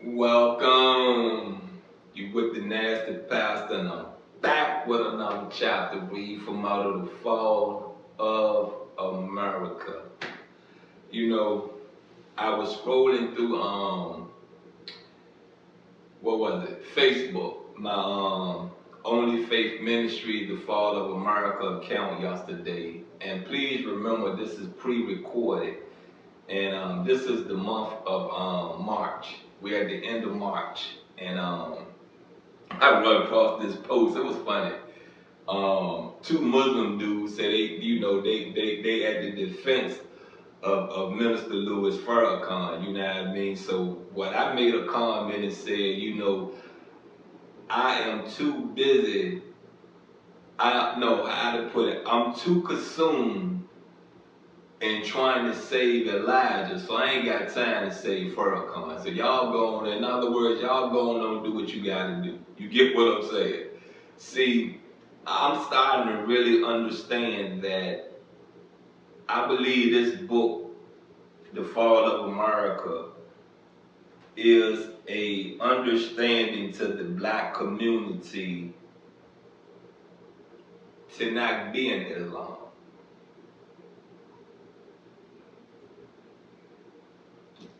Welcome. You with the nasty pastor, and I'm back with another chapter. Read from out of the fall of America. You know, I was scrolling through what was it? Facebook. My Only Faith Ministry, the Fall of America account yesterday. And please remember, this is pre-recorded. And this is the month of March. We're at the end of March. And I run across this post. It was funny. Two Muslim dudes said they at the defense of Minister Louis Farrakhan, you know what I mean? So what I made a comment and said, I am too busy. I know how to put it. I'm too consumed in trying to save Elijah, so I ain't got time to save Farrakhan. So y'all go on, in other words, y'all go on and do what you gotta do. You get what I'm saying? See, I'm starting to really understand that I believe this book, The Fall of America, is a understanding to the black community to not be in Islam.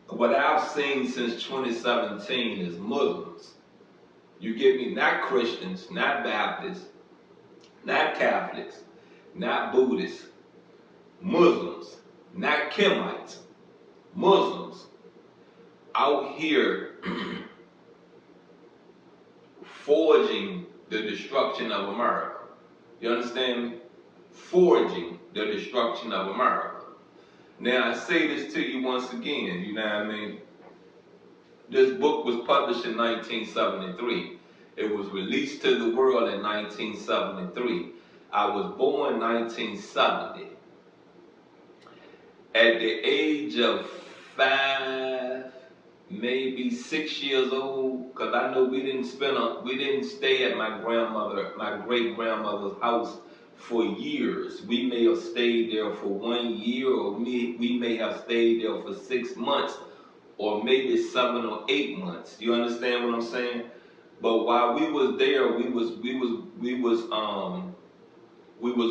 What I've seen since 2017 is Muslims. You get me? Not Christians, not Baptists, not Catholics, not Buddhists. Muslims, not Kemites. Muslims out here forging the destruction of America. You understand me? Forging the destruction of America. Now, I say this to you once again, you know what I mean? This book was published in 1973. It was released to the world in 1973. I was born 1970. At the age of 5, maybe 6 years old, because I know we didn't stay at my great-grandmother's house for years. We may have stayed there for 1 year, or we may have stayed there for 6 months, or maybe 7 or 8 months. You understand what I'm saying? But while we was there, we was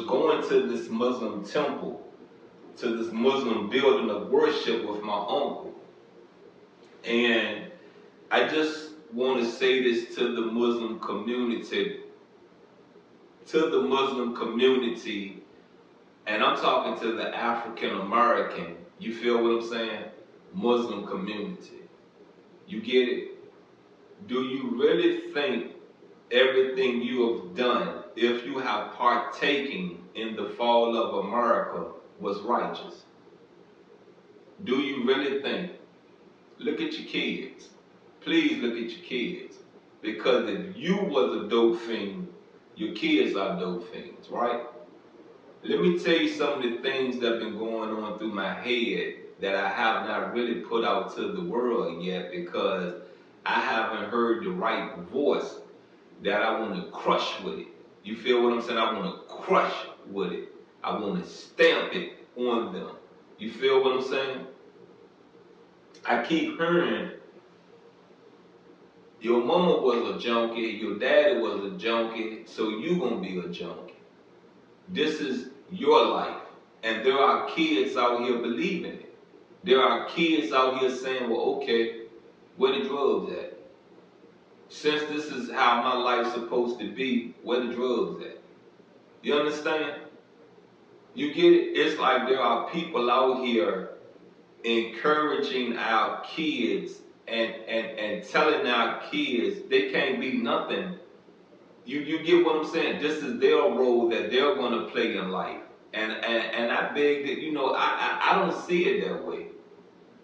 going to this Muslim temple, to this Muslim building of worship with my uncle. And I just want to say this to the Muslim community. And I'm talking to the African American, you feel what I'm saying? Muslim community. You get it? Do you really think everything you have done, if you have partaken in the fall of America, was righteous? Do you really think? Look at your kids. Please look at your kids. Because if you was a dope fiend, your kids are dope fiends, right? Let me tell you some of the things that have been going on through my head that I have not really put out to the world yet, because I haven't heard the right voice that I want to crush with it. You feel what I'm saying? I want to crush with it. I want to stamp it on them. You feel what I'm saying? I keep hearing, your mama was a junkie, your daddy was a junkie, so you gonna be a junkie. This is your life. And there are kids out here believing it. There are kids out here saying, well, okay, where the drugs at? Since this is how my life's supposed to be, where the drugs at? You understand? You get it? It's like there are people out here encouraging our kids and telling our kids they can't be nothing. You get what I'm saying? This is their role that they're going to play in life. And I beg that, I don't see it that way.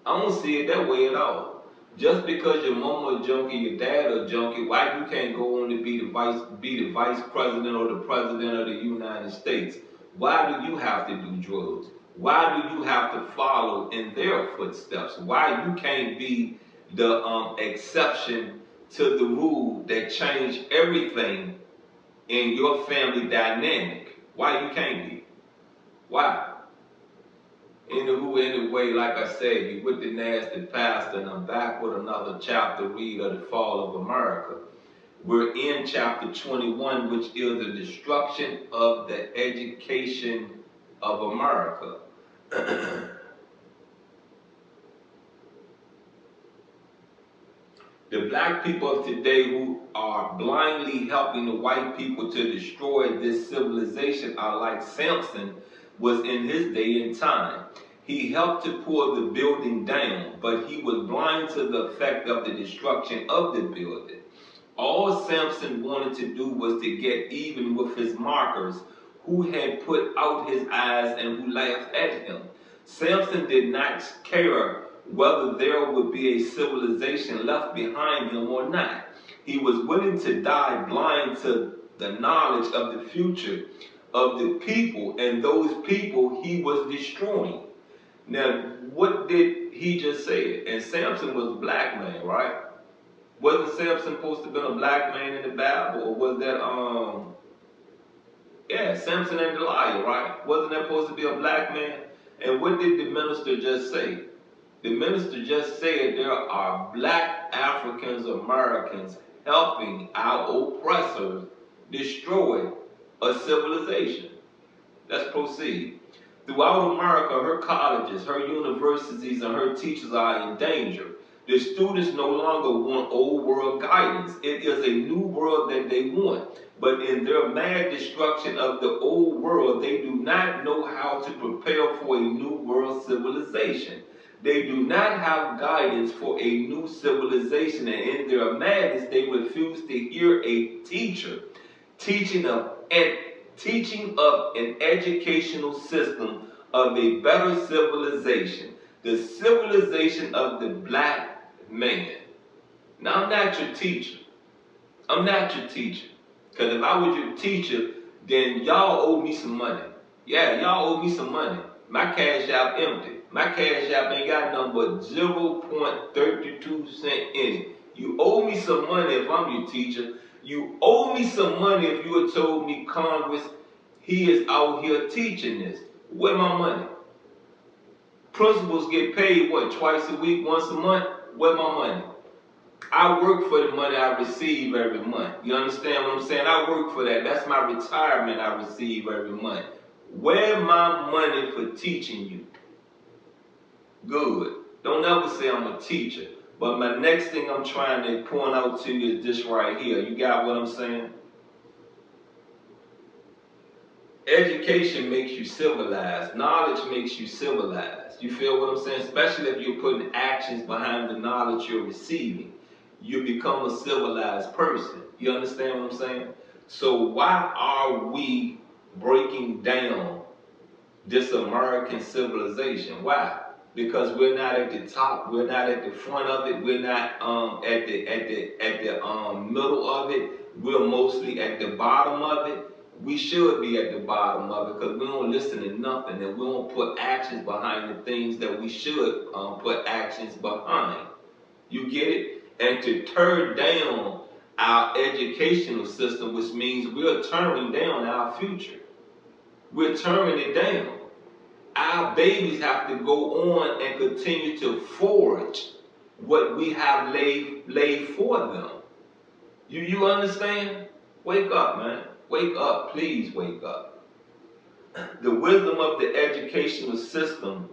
I don't see it that way at all. Just because your mama a junkie, your dad a junkie, why you can't go on to be the vice president or the president of the United States? Why do you have to do drugs? Why do you have to follow in their footsteps? Why you can't be the exception to the rule that changed everything in your family dynamic? Why you can't be? Why? Anyway, like I said, you with the nasty pastor, and I'm back with another chapter read of the fall of America. We're in chapter 21, which is the destruction of the education of America. The black people of today who are blindly helping the white people to destroy this civilization are like Samson was in his day and time. He helped to pull the building down, but he was blind to the effect of the destruction of the building. All Samson wanted to do was to get even with his mockers who had put out his eyes and who laughed at him. Samson did not care whether there would be a civilization left behind him or not. He was willing to die blind to the knowledge of the future of the people and those people he was destroying. Now, what did he just say? And Samson was a black man, right? Wasn't Samson supposed to have been a black man in the Bible? Or was that, Samson and Delilah, right? Wasn't that supposed to be a black man? And what did the minister just say? The minister just said there are black Africans Americans helping our oppressors destroy a civilization. Let's proceed. Throughout America, her colleges, her universities, and her teachers are in danger. The students no longer want old world guidance. It is a new world that they want. But in their mad destruction of the old world, they do not know how to prepare for a new world civilization. They do not have guidance for a new civilization, and in their madness, they refuse to hear a teacher teaching of an educational system of a better civilization, the civilization of the black man. Now, I'm not your teacher. I'm not your teacher. Because if I was your teacher, then y'all owe me some money. Yeah, y'all owe me some money. My cash app empty. My cash app ain't got nothing but 0.32 cents in it. You owe me some money if I'm your teacher. You owe me some money if you had told me Congress, he is out here teaching this. Where my money? Principals get paid, what, twice a week, once a month? Where my money? I work for the money I receive every month. You understand what I'm saying? I work for that. That's my retirement I receive every month. Where my money for teaching you? Good. Don't ever say I'm a teacher. But my next thing I'm trying to point out to you is this right here. You got what I'm saying? Education makes you civilized. Knowledge makes you civilized. You feel what I'm saying? Especially if you're putting actions behind the knowledge you're receiving. You become a civilized person. You understand what I'm saying? So why are we breaking down this American civilization? Why? Because we're not at the top, we're not at the front of it, we're not at the middle of it, we're mostly at the bottom of it. We should be at the bottom of it because we don't listen to nothing and we don't put actions behind the things that we should put actions behind. You get it? And to tear down our educational system, which means we're tearing down our future. We're tearing it down. Our babies have to go on and continue to forge what we have laid for them. You understand? Wake up, man. Wake up. Please wake up. The wisdom of the educational system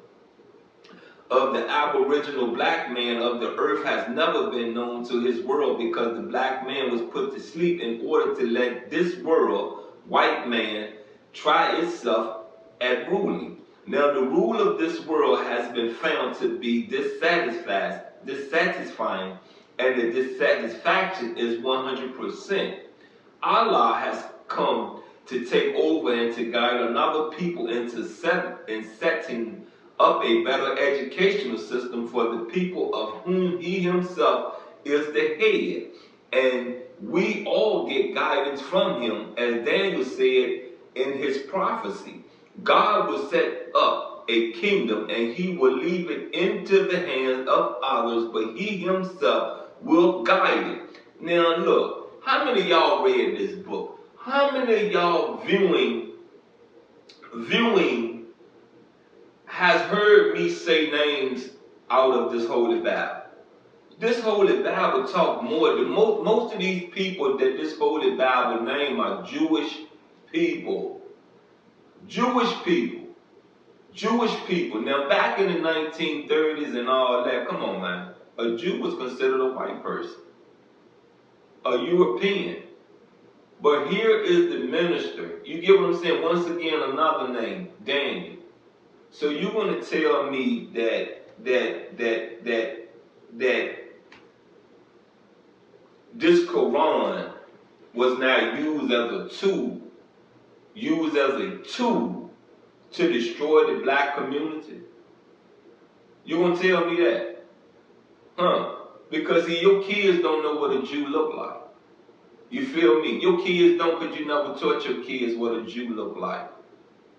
of the aboriginal black man of the earth has never been known to his world because the black man was put to sleep in order to let this world, white man, try itself at ruling. Now the rule of this world has been found to be dissatisfying, and the dissatisfaction is 100%. Allah has come to take over and to guide another people into setting up a better educational system for the people of whom he himself is the head. And we all get guidance from him, as Daniel said in his prophecy. God will set up a kingdom and he will leave it into the hands of others, but he himself will guide it. Now look, how many of y'all read this book? How many of y'all viewing has heard me say names out of this Holy Bible. This Holy Bible talk more. Most of these people that this Holy Bible name are Jewish people. Jewish people. Jewish people. Now, back in the 1930s and all that, come on, man. A Jew was considered a white person, a European. But here is the minister. You get what I'm saying? Once again, another name, Daniel. So you're going to tell me that this Quran was now used as a tool to destroy the black community? You going to tell me that? Huh? Because see, your kids don't know what a Jew look like. You feel me? Your kids don't, because you never taught your kids what a Jew look like.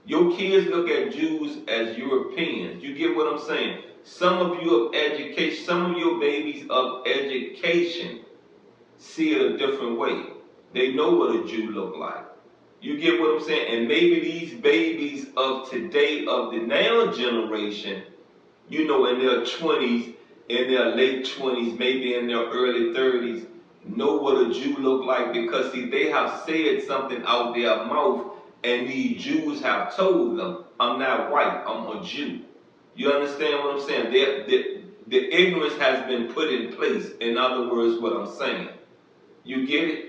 Your kids look at Jews as Europeans. You get what I'm saying? Some of you of education, some of your babies of education see it a different way. They know what a Jew look like. You get what I'm saying? And maybe these babies of today, of the now generation, you know, in their 20s, in their late 20s, maybe in their early 30s, know what a Jew look like, because see, they have said something out their mouth, and these Jews have told them, I'm not white, I'm a Jew. You understand what I'm saying? The ignorance has been put in place. In other words, what I'm saying. You get it?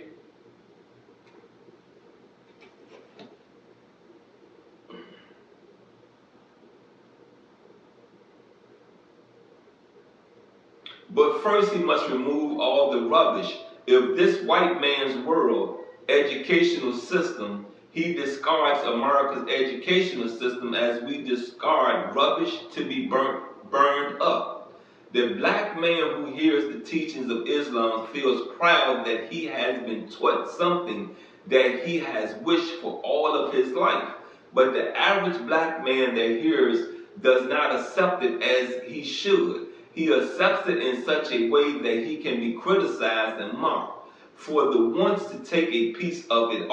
But first he must remove all the rubbish. If this white man's world educational system, he discards America's educational system as we discard rubbish to be burned up. The black man who hears the teachings of Islam feels proud that he has been taught something that he has wished for all of his life. But the average black man that hears does not accept it as he should. He accepts it in such a way that he can be criticized and mocked for the wants to take a piece of it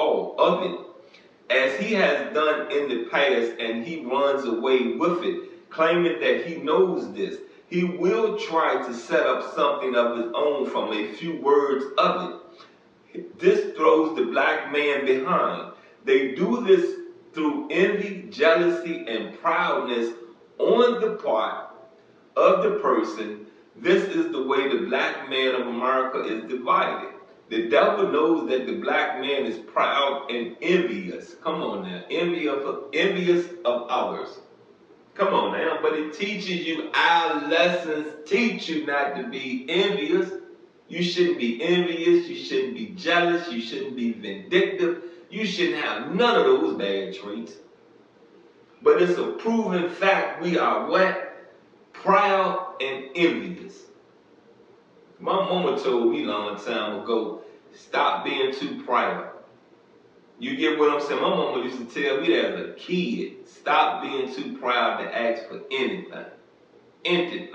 as he has done in the past, and he runs away with it, claiming that he knows this. He will try to set up something of his own from a few words of it. This throws the black man behind. They do this through envy, jealousy, and proudness on the part of the person. This is the way the black man of America is divided. The devil knows that the black man is proud and envious. Come on now, envious of others. Come on now, but it teaches you, our lessons teach you not to be envious. You shouldn't be envious, you shouldn't be jealous, you shouldn't be vindictive, you shouldn't have none of those bad traits. But it's a proven fact we are what? Proud and envious. My mama told me a long time ago, stop being too proud. You get what I'm saying? My mama used to tell me that as a kid, stop being too proud to ask for anything. Anything.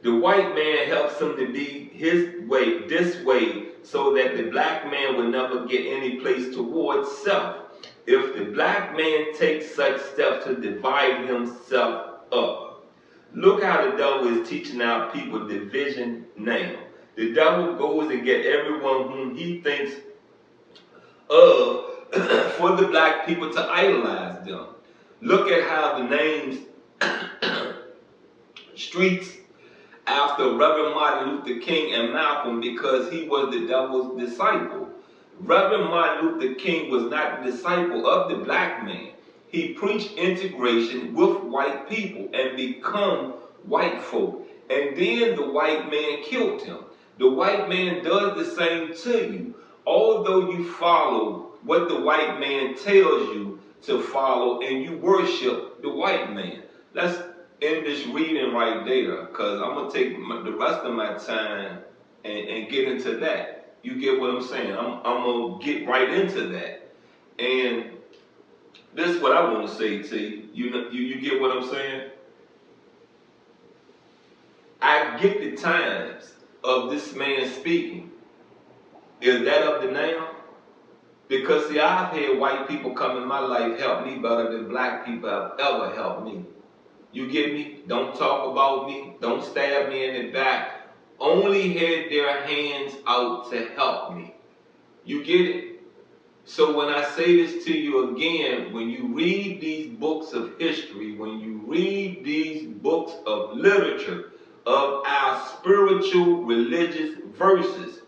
The white man helps him to be his way, this way, so that the black man will never get any place towards self. If the black man takes such steps to divide himself up. Look how the devil is teaching our people division now. The devil goes and get everyone whom he thinks of for the black people to idolize them. Look at how the names streets after Reverend Martin Luther King and Malcolm, because he was the devil's disciple. Reverend Martin Luther King was not the disciple of the black man. He preached integration with white people and become white folk. And then the white man killed him. The white man does the same to you. Although you follow what the white man tells you to follow and you worship the white man. Let's end this reading right there, because I'm going to take the rest of my time and get into that. You get what I'm saying? I'm going to get right into that. And this is what I want to say to you. You get what I'm saying? I get the times of this man speaking. Is that of the now? Because see, I've had white people come in my life help me better than black people have ever helped me. You get me? Don't talk about me. Don't stab me in the back. Only had their hands out to help me. You get it? So when I say this to you again, when you read these books of history, when you read these books of literature, of our spiritual religious verses,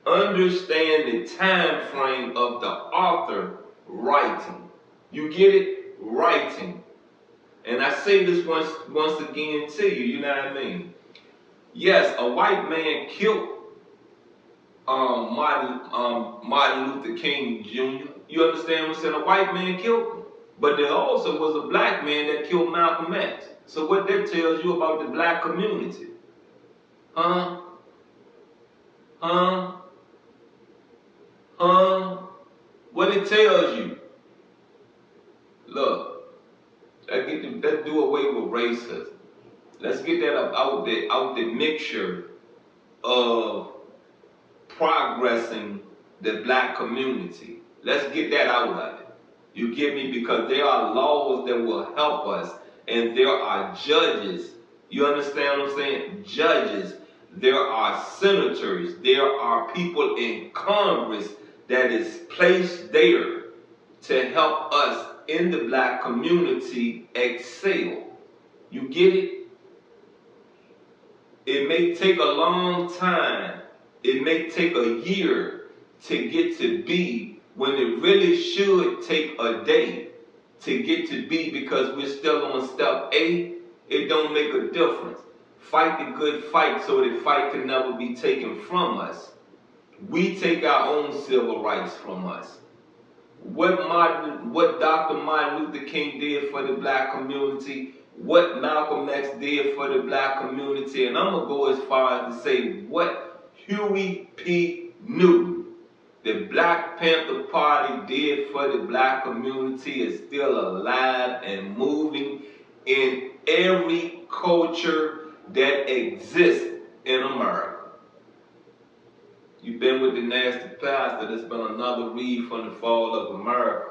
understand the time frame of the author writing. You get it? Writing. And I say this once again to you, you know what I mean? Yes, a white man killed Martin Luther King Jr. You understand what I'm saying? A white man killed him. But there also was a black man that killed Malcolm X. So what that tells you about the black community? Huh? Huh? Huh? What it tells you? Look, let's do away with racism. Let's get that out the mixture of progressing the black community. Let's get that out of it. You get me? Because there are laws that will help us, and there are judges. You understand what I'm saying? Judges. There are senators. There are people in Congress that is placed there to help us in the black community excel. You get it? It may take a long time. It may take a year to get to B when it really should take a day to get to B, because we're still on step A. It don't make a difference. Fight the good fight so the fight can never be taken from us. We take our own civil rights from us. What Dr. Martin Luther King did for the black community, what Malcolm X did for the black community, and I'm going to go as far as to say what Huey P. Newton, the Black Panther Party, did for the black community is still alive and moving in every culture that exists in America. You've been with the Nasty Pastor. There's been another read from the Fall of America.